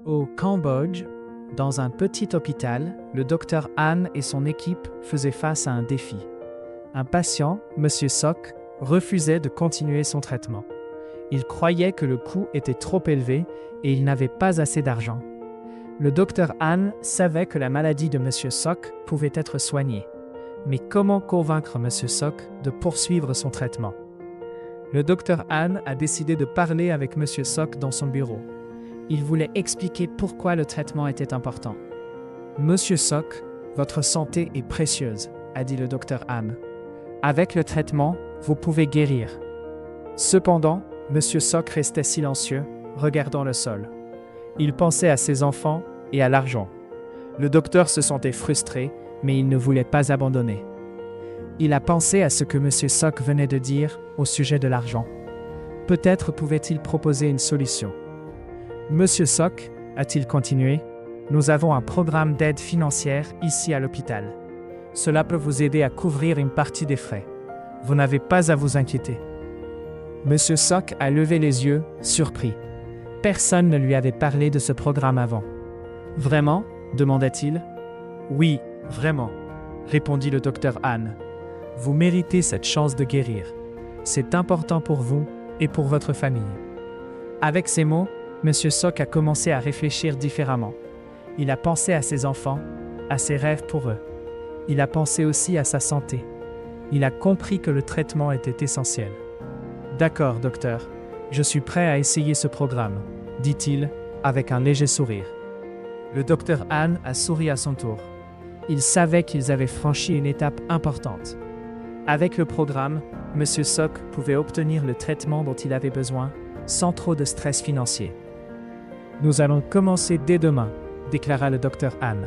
Au Cambodge, dans un petit hôpital, le docteur Han et son équipe faisaient face à un défi. Un patient, M. Sok, refusait de continuer son traitement. Il croyait que le coût était trop élevé et il n'avait pas assez d'argent. Le docteur Han savait que la maladie de M. Sok pouvait être soignée. Mais comment convaincre M. Sok de poursuivre son traitement? Le docteur Han a décidé de parler avec M. Sok dans son bureau. Il voulait expliquer pourquoi le traitement était important. « Monsieur Sok, votre santé est précieuse, » a dit le docteur Han. « Avec le traitement, vous pouvez guérir. » Cependant, Monsieur Sok restait silencieux, regardant le sol. Il pensait à ses enfants et à l'argent. Le docteur se sentait frustré, mais il ne voulait pas abandonner. Il a pensé à ce que Monsieur Sok venait de dire au sujet de l'argent. Peut-être pouvait-il proposer une solution. « Monsieur Sok, a-t-il continué, nous avons un programme d'aide financière ici à l'hôpital. Cela peut vous aider à couvrir une partie des frais. Vous n'avez pas à vous inquiéter. » Monsieur Sok a levé les yeux, surpris. Personne ne lui avait parlé de ce programme avant. « Vraiment ?» demanda-t-il. « Oui, vraiment, » répondit le docteur Han. « Vous méritez cette chance de guérir. C'est important pour vous et pour votre famille. » Avec ces mots, M. Sok a commencé à réfléchir différemment. Il a pensé à ses enfants, à ses rêves pour eux. Il a pensé aussi à sa santé. Il a compris que le traitement était essentiel. « D'accord, docteur, je suis prêt à essayer ce programme, » dit-il, avec un léger sourire. Le docteur Han a souri à son tour. Il savait qu'ils avaient franchi une étape importante. Avec le programme, M. Sok pouvait obtenir le traitement dont il avait besoin, sans trop de stress financier. « Nous allons commencer dès demain, » déclara le docteur Han.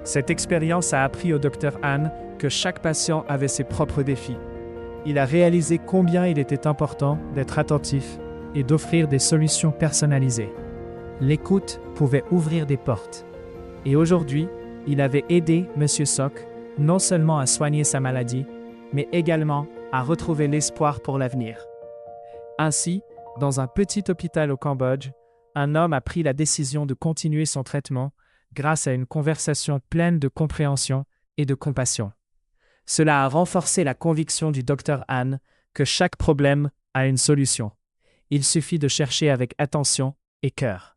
Cette expérience a appris au docteur Han que chaque patient avait ses propres défis. Il a réalisé combien il était important d'être attentif et d'offrir des solutions personnalisées. L'écoute pouvait ouvrir des portes. Et aujourd'hui, il avait aidé M. Sok non seulement à soigner sa maladie, mais également à retrouver l'espoir pour l'avenir. Ainsi, dans un petit hôpital au Cambodge, un homme a pris la décision de continuer son traitement grâce à une conversation pleine de compréhension et de compassion. Cela a renforcé la conviction du docteur Han que chaque problème a une solution. Il suffit de chercher avec attention et cœur.